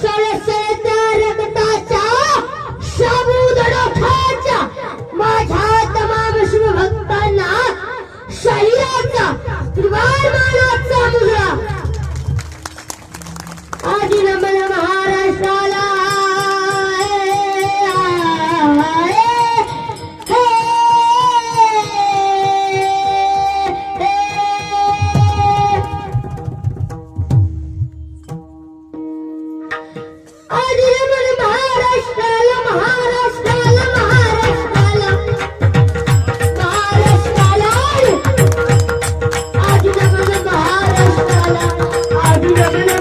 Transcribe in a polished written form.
सळसळत्या रक्ताच्या शाबूत डोक्याच्या माझ्या तमाम शिवभक्तांना शरीराचा त्रिवार मानाचा मुजरा. आधी नमन महाराष्ट्राला. आधी नमन महाराष्ट्राला, महाराष्ट्राला, महाराष्ट्राला, महाराष्ट्राला. आधी नमन महाराष्ट्राला, आधी नमन